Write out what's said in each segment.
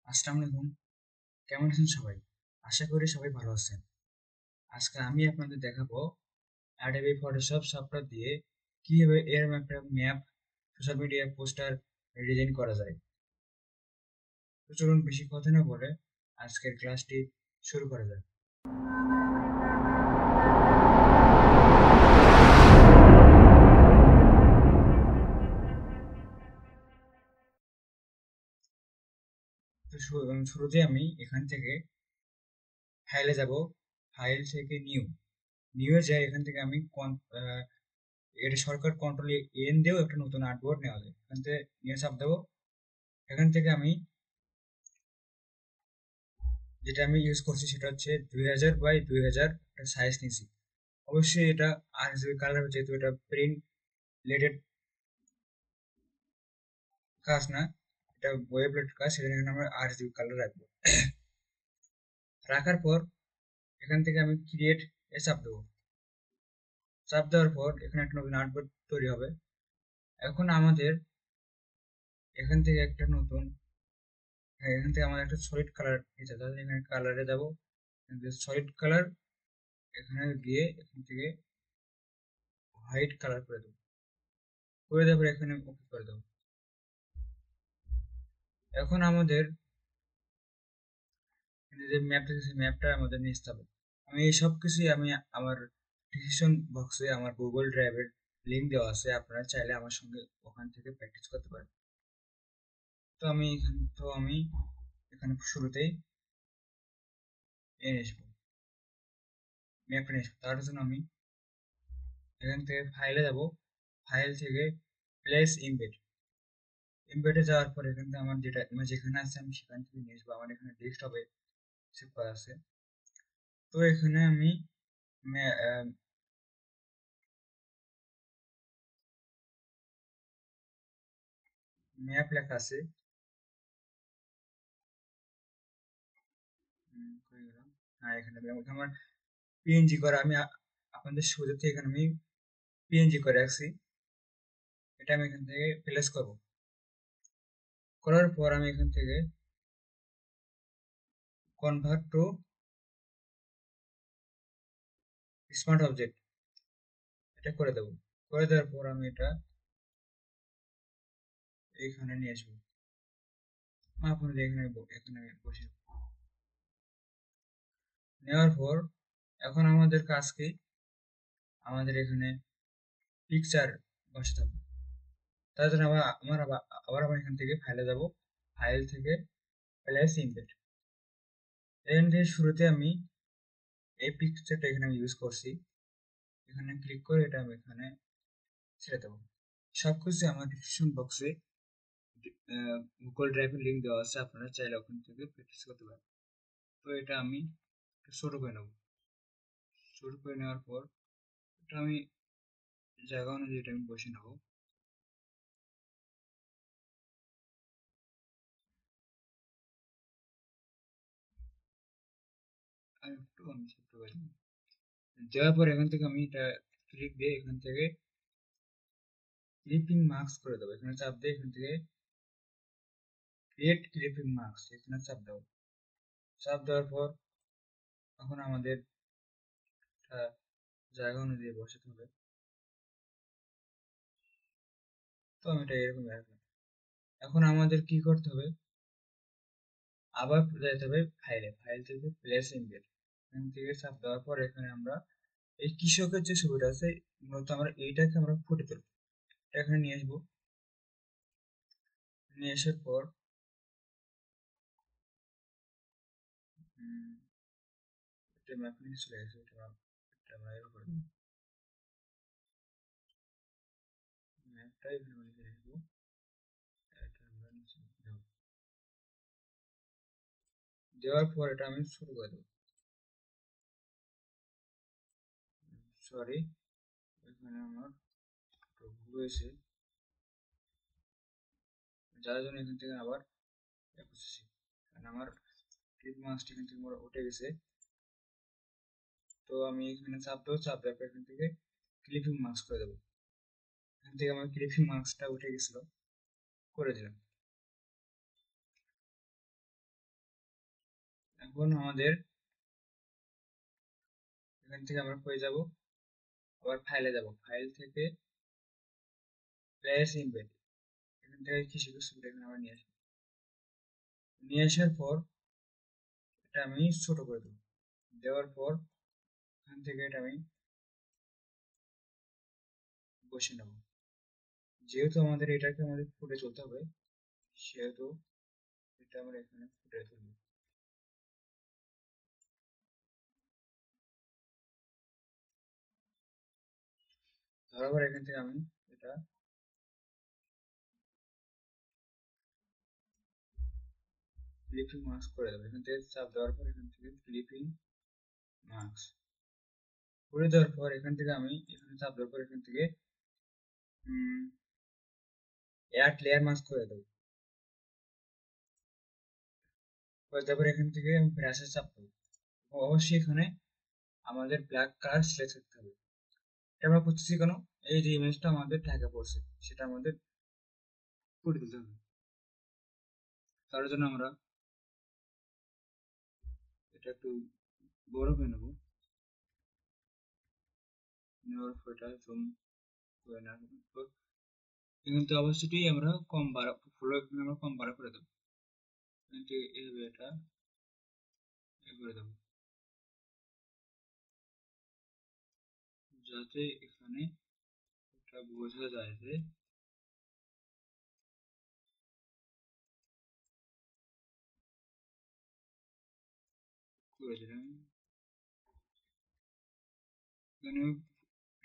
আসসালামু আলাইকুম। কেমন আছেন সবাই? আশা করি সবাই ভালো আছেন। আজকে আমি আপনাদের দেখাবো Adobe Photoshop সফটওয়্যার দিয়ে কিভাবে এরকম একটা map social media poster design করা যায়। তো চলুন বেশি কথা না বলে আজকের ক্লাসটি শুরু করা যাক। তো শুরুতে আমি এখান থেকে ফাইলে যাব। ফাইল থেকে নিউ এ যাই। এখান থেকে আমি এটা শর্টকাট কন্ট্রোল এন দিয়েও একটা নতুন আর্টবোর্ড নেওয়া যায়। এখান থেকে নিয়ে চাপ দেবো। এখান থেকে আমি যেটা আমি ইউজ করছি সেটা হচ্ছে 2000 বাই 2000 সাইজ নিয়েছি। অবশ্যই এটা আরজিবি কালার, যেহেতু এটা প্রিন্ট রিলেটেড কাজ না, এটা ওয়েব রিলেটেড কাজ, সেজন্য এখানে আমরা আরজিবি কালার রাখবো। রাখার পর এখান থেকে আমি ক্রিয়েট এ চাপ দেবো। চাপ দেওয়ার পর এখানে একটা নতুন আর্টবোর্ড তৈরি হবে। এখন আমাদের এখান থেকে একটা নতুন এখান থেকে আমাদের একটা সলিড কালার নিতে হবে। তাহলে এখানে কালারে যাবো, সলিড কালার, এখানে গিয়ে এখান থেকে হোয়াইট কালার করে দেবো। করে দেওয়ার পর এখানে ওকে করে দেবো। এখন আমাদের যে ম্যাপটা আছে সেই ম্যাপটা আমাদের নিতে হবে। আমি এই সব কিছুই আমি আমার ডিসিশন বক্সে আমার গুগল ড্রাইভের লিঙ্ক দেওয়া আছে, আপনারা চাইলে আমার সঙ্গে ওখান থেকে প্র্যাকটিস করতে পারেন। তো আমি এখানে শুরুতেই এনে আসবো, ম্যাপটা নিয়ে আসবো। তার জন্য আমি এখান থেকে ফাইলে যাব। ফাইল থেকে প্লেস ইমবেডে যাওয়ার পর এখান থেকে আমার যেটা আমার যেখানে আছে আমি সেখান থেকে নিয়ে আসবো। আমার এখানে ডেস্কটপে সেভ করা আছে। তো এখানে আমি ম্যাপ লেখা আছে। কই গেল? হ্যাঁ, এখানে আমার পিএনজি করা, আমি আপনাদের সুবিধার্থে এখানে আমি পিএনজি করে রাখছি। এটা আমি এখান থেকে প্লেস করব। করার পর আমি এখান থেকে কনভার্ট টু স্মার্ট অবজেক্ট এটা করে দেবো। করে দেওয়ার পর আমি এটা এখানে নিয়ে আসবো। আপনাদের এখানে বসে নেওয়ার পর এখন আমাদের কাজ কি, আমাদের এখানে পিকচার বসাতে হবে। তার জন্য আবার এখান থেকে ফাইলে যাব। ফাইল থেকে প্লেস ইমবেড, এখান থেকে শুরুতে আমি এই পিকচারটা এখানে আমি ইউজ করছি। এখানে ক্লিক করে এটা আমি এখানে ছেড়ে দেবো। সবকিছু আমার ডিসক্রিপশন বক্সে গুগল ড্রাইভের লিঙ্ক দেওয়া আছে, আপনারা চাইলে ওখান থেকে প্র্যাকটিস করতে পারেন। তো এটা আমি শুরু করে নেব। শুরু করে নেওয়ার পর এটা আমি জায়গা অনুযায়ী এটা আমি বসে নেব। আর একটু আমি ছোট্ট করে দেবো। দেওয়ার পর এখান থেকে আমি এটা ক্লিক দিয়ে এখান থেকে ক্লিপিং মার্কস করে দেবো। এখানে চাপ দিয়ে এখান থেকে ক্রিয়েট ক্লিপিং মার্কস এখানে চাপ দেবো। চাপ দেওয়ার পর এখন আমাদের জায়গা অনুযায়ী বসাতে হবে। তো আমি এটা এরকম রাখলাম। এখন আমাদের কি করতে হবে, আবার যেতে হবে ফাইল থেকে প্লেস ইমবেড, এখান থেকে চাপ দেওয়ার পর এখানে আমরা এই কৃষকের যে ছবিটা আছে, মূলত আমরা এইটাকে আমরা ফুটে তুলবো। এটা এখানে নিয়ে আসবো। নিয়ে আসার পর এটা ম্যাপ নিয়ে চলে গেছে। এটা আমরা এভাবে করে দেবো। ম্যাপটা এখানে লিখে রাখবো। এটা আমরা নিচে দেবো। দেওয়ার পর এটা আমি শুরু করে দেবো। সরি, এখানে আমার একটু ভুল হয়েছে, যার জন্য এখান থেকে আবার করতেছি। কারণ আমার ক্লিপ মার্কসটা এখান থেকে উঠে গেছে। তো আমি এখানে চাপ দেবো। চাপ দেওয়ার পর এখান থেকে ক্লিপিং মার্কস করে দেবো। এখান থেকে আমার ক্লিপিং মার্কসটা উঠে গেছিল, করে দিলাম। এখন আমাদের এখান থেকে আমরা পেয়ে যাব, আবার ফাইলে যাব, ফাইল থেকে প্লেস ইমবেড, এখান থেকে কিছু কিছু এখানে আমরা নিয়ে আসবো। নিয়ে আসার পর এটা আমি ছোট করে দেবো, দেওয়ার পর এখান থেকে এটা আমি বসে নেব। যেহেতু আমাদের এটাকে আমাদের ফুটে চলতে হবে, সেহেতু এটা আমরা এখানে ফুটে তুলব। তারপর এখান থেকে আমি এটা ক্লিপিং মাস্ক করে দেবো। এখান থেকে চাপ দেওয়ার পর এখান থেকে ক্লিপিং মাস্ক করে দেওয়ার পর এখান থেকে আমি এখানে চাপ দেওয়ার পর এখান থেকে অ্যাড লেয়ার মাস্ক করে দেবো। তারপর এখান থেকে আমি ব্রাশে চাপ দেবো। অবশ্যই এখানে আমাদের ব্ল্যাক কালার সিলেক্ট করতে হবে। এটা আমরা করতেছি কেন, এই যে ইমেজটা আমাদের ঢাকা পড়ছে সেটা আমাদের ফুটে দিতে হবে। তার জন্য আমরা এটা একটু বড় করে নেবো, নেওয়ার পর এটা জুম করে নেওয়ার পর কিন্তু অবশ্যই আমরা কম বাড়া, ফুল এখানে আমরা কম বাড়া করে দেবো। কিন্তু এইভাবে এটা করে দেবো যাতে এখানে এটা বোঝা যায় যে করে দিলাম। এখানে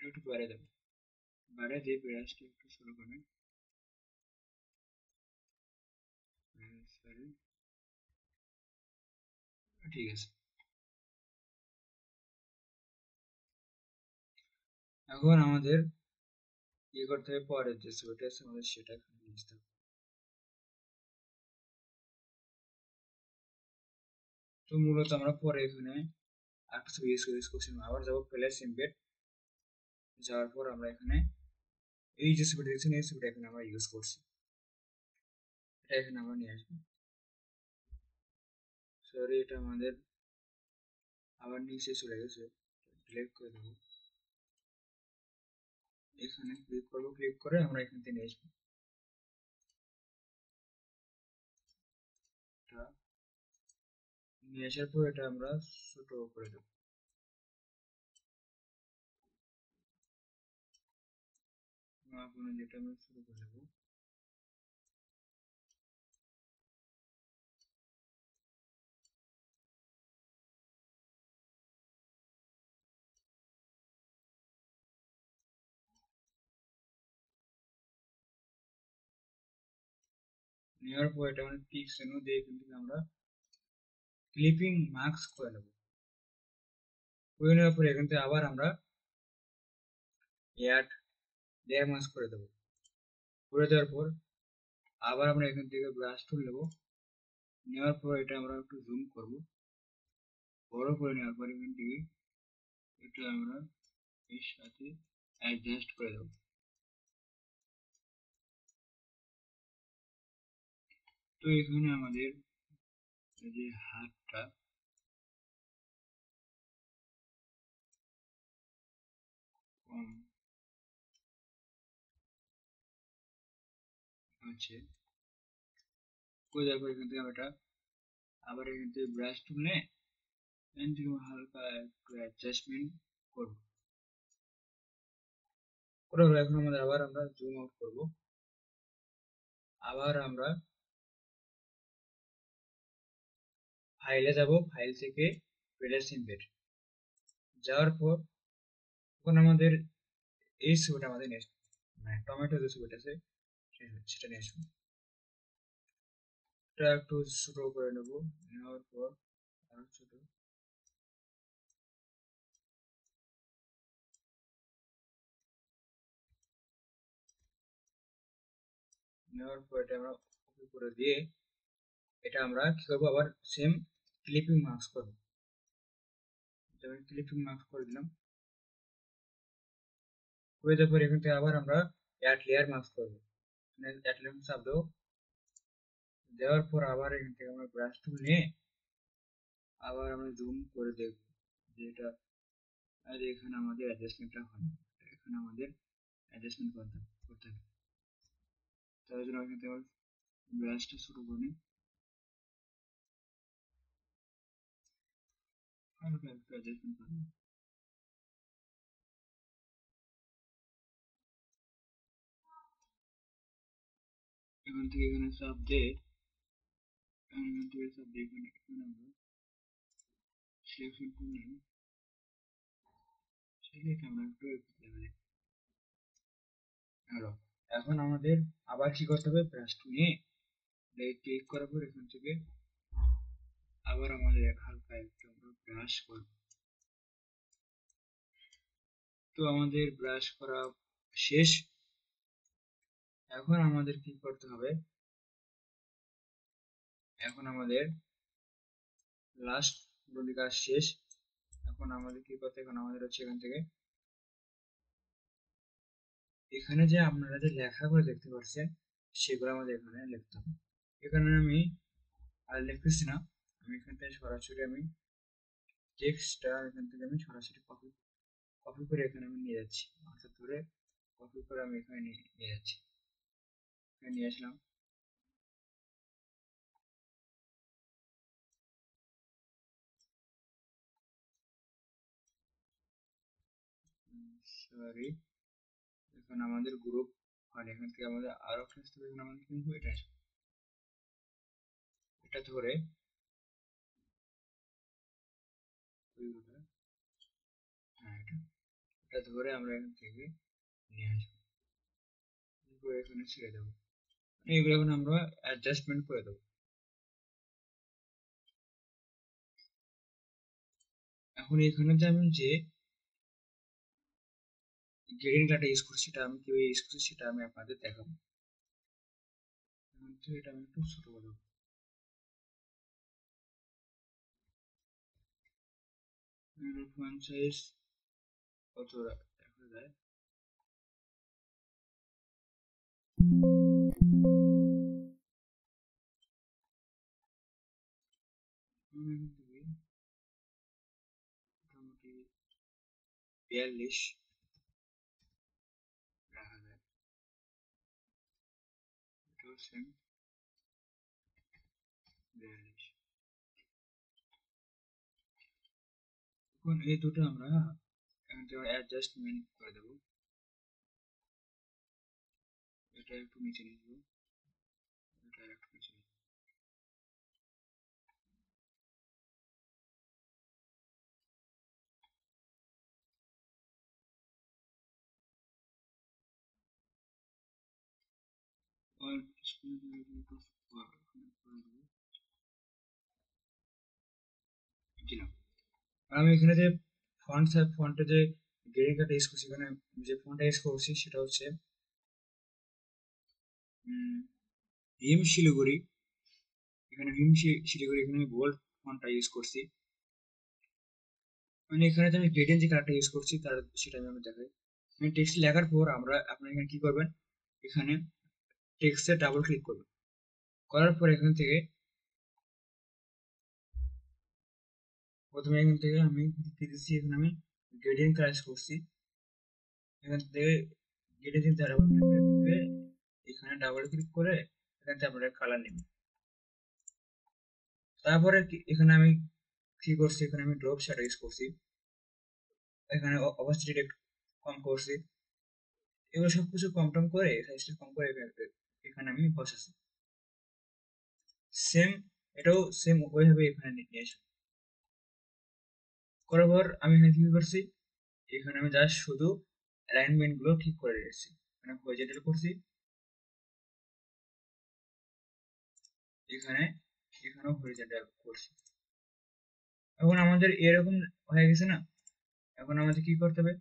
একটু বাড়িয়ে দেবো, বাড়িয়ে দিয়ে ব্রাশটা একটু ছোট করে সরি, ঠিক আছে। এখন আমাদের ইয়ে করতে হবে, পরের যে ছবিটা আছে আমাদের সেটা এখানে নিয়ে আসতে হবে। তো মূলত আমরা পরে এখানে একটা ছবি ইউজ করছি, আবার যাবো প্লেস ইমবেড, যাওয়ার পর আমরা এখানে এই যে ছবিটা দেখছেন এই ছবিটা এখানে আমরা ইউজ করছি, এটা এখানে আমরা নিয়ে আসবো। সরি, এটা আমাদের আবার নিচে চলে গেছে, ডিলিট করে দেবো। এখানে ক্লিক করবো, ক্লিক করে আমরা এখান থেকে নিয়ে আসবো। এটা নিয়ে আসার পর এটা আমরা ছোট করে দেবো। যেটা আমরা শুরু করে দেবো, নেওয়ার পর এটা আমরা পিক্স মেনু দিয়ে এখান থেকে আমরা ক্লিপিং মাস্ক করে নেবো। করে নেওয়ার পর এখান থেকে আবার আমরা অ্যাড লেয়ার মাস্ক করে দেবো। করে দেওয়ার পর আবার আমরা এখান থেকে ব্রাশ টুল নেবো, নেওয়ার পর এটা আমরা একটু জুম করবো, বড় করে নেওয়ার পর এখান থেকে এটা আমরা এর সাথে অ্যাডজাস্ট করে দেবো। তো এখানে আমাদের যে হাতটা কম আছে, করে দেওয়ার পর এখান থেকে আমরা এটা আবার এখান থেকে ব্রাশ টুল নিয়ে এখান থেকে হালকা একটু অ্যাডজাস্টমেন্ট করবো। করে হলো, এখন আমাদের আবার আমরা জুম আউট করবো, আবার আমরা ফাইলে যাব, ফাইল থেকে প্লেস ইমবেড, যাওয়ার পর এখন আমাদের এই ছবিটা আমাদের নিয়ে আসবো, মানে টমেটো যে ছবিটা আছে সেটা নিয়ে আসবো। এটা একটু ছোট করে নেবো, নেওয়ার পর আরো ছোট, নেওয়ার পর এটা আমরা ওকে করে দিয়ে এটা আমরা কি করবো, আবার সেম ক্লিপিং মাস্ক করবো। ক্লিপিং মাস্ক করে দিলাম, করে দেওয়ার পর এখান থেকে আবার আমরা অ্যাড লেয়ার মাস্ক করবো, অ্যাড লেয়ার চাপ দেবো, দেওয়ার পর আবার এখান থেকে আমরা ব্রাশ টুল নিয়ে আবার আমরা জুম করে দেখব যে এটা, আর এখানে আমাদের অ্যাডজাস্টমেন্টটা হয় না, এখানে আমাদের অ্যাডজাস্টমেন্ট করতে হবে। তার জন্য এখান থেকে ব্রাশটা শুরু করে হালকা একটু অ্যাডজাস্টমেন্ট করব। এখান থেকে এখানে চাপ দিয়ে, এখান থেকে চাপ দিয়ে এখানে আমরা সিলেকশন করলাম, সিলেক্ট আমরা একটু লেভেলে হলো। এখন আমাদের আবার কি করতে হবে, ব্রাশটা নিয়ে ক্লিক করার পর এখান থেকে আবার আমাদের হালকা একটু আমরা ব্রাশ করব। তো আমাদের ব্রাশ করা শেষ। এখন আমাদের কি করতে হবে, এখন আমাদের লাস্ট পুরোটি কাজ শেষ। এখন আমাদের কি করতে, এখন আমাদের হচ্ছে এখান থেকে এখানে যে আপনারা যে লেখাগুলো দেখতে পাচ্ছেন সেগুলো আমাদের এখানে লিখতে হবে। এখানে আমি আর লিখতেছি না, আমি এখান থেকে সরাসরি আমি টেক্সটটা এখান থেকে আমি সরাসরি কপি কপি করে এখানে আমি নিয়ে যাচ্ছি, অর্থাৎ ধরে কপি করে আমি এখানে নিয়ে যাচ্ছি, এখানে নিয়ে আসলাম। সরি, এখন আমাদের গ্রুপ আর এখান থেকে আমাদের আরো ক্লাস থেকে এখানে আমাদের কিন্তু এটা আসবে। এটা ধরে হ্যাঁ এটা ধরে আমরা এখান থেকে নিয়ে আসবো, এখানে ছেড়ে দেবো। এগুলো এখন আমরা অ্যাডজাস্টমেন্ট করে দেবো। এখন এখানে যে আমি যে গ্রেডিং ডাটা ইউজ করছি সেটা আমি কিভাবে ইউজ করছি সেটা আমি আপনাদের দেখাবো। তো এটা আমি একটু ছোট করে দেবো। ফন্ট সাইজ কত দেখা যায়, মোটামুটি 42 রাখা যায়, এটাও সেম 42। এখন এই দুটো আমরা এখান থেকে অ্যাডজাস্টমেন্ট করে দেবো, এটা একটু নিচে নিয়ে যাবো, এটা একটু নিচে নিয়ে যাবো। Alt screen একটু করে দেবো, দিলাম। আর আমি এখানে যে ফন্টে যে গ্রেডিং কার্ড ইউজ করছি, এখানে যে ফন্টটা ইউজ করছি সেটা হচ্ছে ভীম শিলিগুড়ি। এখানে ভীম শিলিগুড়ি এখানে আমি বোল্ড ফন্টটা ইউজ করছি। মানে এখানে যে আমি গ্রেডিয়েন্ট যে কার্ডটা ইউজ করছি তার সেটা আমি দেখাই। আমি টেক্সট লেখার পর আপনি এখানে কি করবেন, এখানে টেক্সটে ডাবল ক্লিক করবেন, করার পর এখান থেকে প্রথমে এখান থেকে আমি কি দিচ্ছি, এখানে আমি গ্রেডিয়েন্ট কাজ করছি, এখান থেকে গ্রেডিয়েন্ট ডাবল ক্লিক করে এখানে ডাবল ক্লিক করে এখান থেকে আপনারা কালার নেবেন। তারপরে এখানে আমি কি করছি, এখানে আমি ড্রপ শ্যাডো ইউজ করছি, এখানে অপাসিটি একটু কম করছি, এগুলো সবকিছু কম টম করে সাইজটা কম করে এখানে আমি বসাচ্ছি। সেম এটাও সেম ওইভাবে এখানে নিয়ে আসবো। করার পর আমি এখানে কি করছি, এখানে আমি জাস্ট শুধু অ্যালাইনমেন্ট গুলো ঠিক করে রেখেছি, এখানে হরিজন্টাল করছি, এখানে এখানেও হরিজন্টাল করছি। এখন আমাদের এরকম হয়ে গেছে না, এখন আমাদের কি করতে হবে,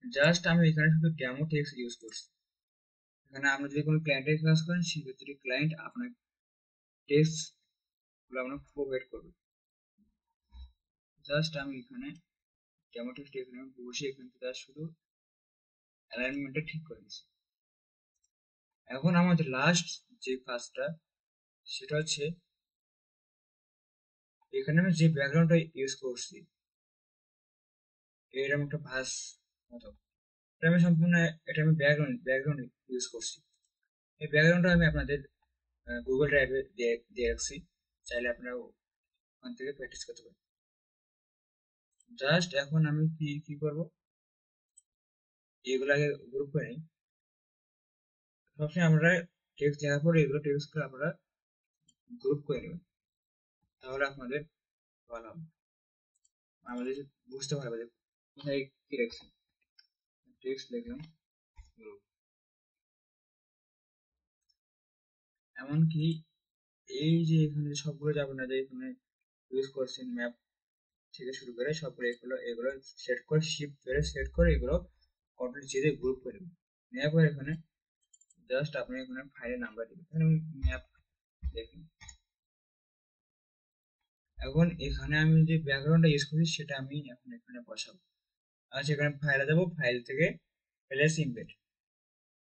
জাস্ট আমি এখানে শুধু ডেমো টেক্সট ইউজ করছি। এখানে আপনি যদি কোনো ক্লায়েন্টের কাজ করেন সেক্ষেত্রে ক্লায়েন্ট আপনার টেক্সট গুলো আপনার প্রোভাইড করবে। জাস্ট আমি এখানে ডেমো টেক্সট এখানে বসে এখান থেকে শুধু অ্যালাইনমেন্টটা ঠিক করে দিচ্ছি। এখন আমাদের লাস্ট যে কাজটা সেটা হচ্ছে এখানে আমি যে ব্যাকগ্রাউন্ডটা ইউজ করছি এরকম একটা ভাস মতো, এটা আমি সম্পূর্ণ, এটা আমি ব্যাকগ্রাউন্ড ইউজ করছি। এই ব্যাকগ্রাউন্ডটা আমি আপনাদের গুগল ড্রাইভে দিয়ে দিয়ে রাখছি, চাইলে আপনারা ওখান থেকে প্র্যাকটিস করতে পারেন। জাস্ট এখন আমি কি কি করব, এগুলাকে গ্রুপ করে নিই। সবসময় আমরা টেক্সট দেওয়ার পরে এগুলো টেক্সটগুলো আপনারা গ্রুপ করে নেবেন, তাহলে আপনাদের ভালো হবে, আমাদের বুঝতে পারবে যে কোথায় কি রাখছি। টেক্সট লিখলাম গ্রুপ, এমনকি এই যে এখানে সবগুলো যাবে না, যে এখানে ইউজ করছেন ম্যাপ থেকে শুরু করে সবগুলো, এগুলো এগুলো সেট করে শিফট ধরে সেট করে এগুলো কন্ট্রোল চেয়ে গ্রুপ করে নেবেন। নেওয়ার পর এখানে জাস্ট আপনি এখানে ফাইলের নাম্বার দিবেন, এখানে আমি ম্যাপ দেখুন। এখন এখানে আমি যে ব্যাকগ্রাউন্ডটা ইউজ করছি সেটা আমি এখন এখানে বসাবো। আচ্ছা, এখানে ফাইলে যাবো, ফাইল থেকে প্লেস ইমবেড,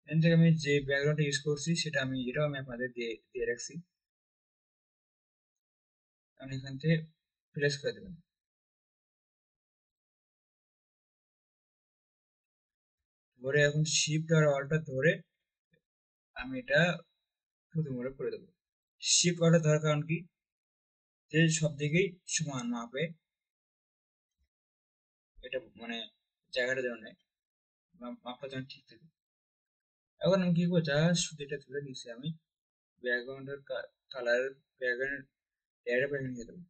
এখান থেকে আমি যে ব্যাকগ্রাউন্ডটা ইউজ করছি সেটা আমি, এটাও আমি আপনাদের দিয়ে দিয়ে রাখছি, আপনি এখান থেকে প্লেস করে দেবেন। ধরে এখন শিফট আর অল্টটা ধরে আমি এটা শুধু করে করে দেবো। শিফট অল্টটা ধরার কারণ কি, যে সব দিকেই সমান মাপে, এটা মানে জায়গাটা যেন নেয়, মাপটা যেন ঠিক থাকে। এখন আমি কি করবো, জাস্ট শুধু এটা তুলে নিচ্ছি আমি, ব্যাকগ্রাউন্ডের কালার, ব্যাকগ্রাউন্ড এর ব্যাকগ্রাউন্ড নিয়ে দেবো।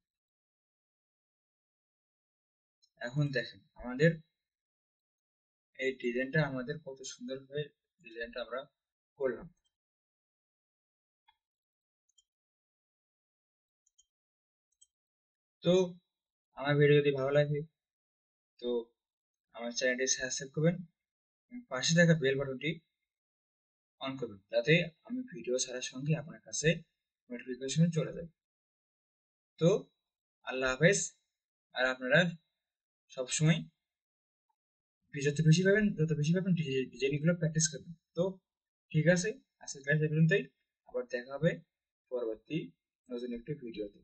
এখন দেখেন আমাদের এই ডিজাইনটা আমাদের কত সুন্দর ভাবে ডিজাইনটা আমরা করলাম। তো আমার ভিডিও যদি ভালো লাগে তো আমার চ্যানেলটি সাবস্ক্রাইব করবেন এবং পাশে থাকা বেল বাটনটি অন করবেন, যাতে আমি ভিডিও ছাড়ার সঙ্গে আপনার কাছে নোটিফিকেশন চলে যায়। তো আল্লাহ হাফেজ। আর আপনারা সবসময় যত বেশি পাবেন ডিজাইনগুলো প্র্যাকটিস করবেন। তো ঠিক আছে, আজকের ক্লাস এই পর্যন্তই, আবার দেখা হবে পরবর্তী নতুন একটি ভিডিওতে।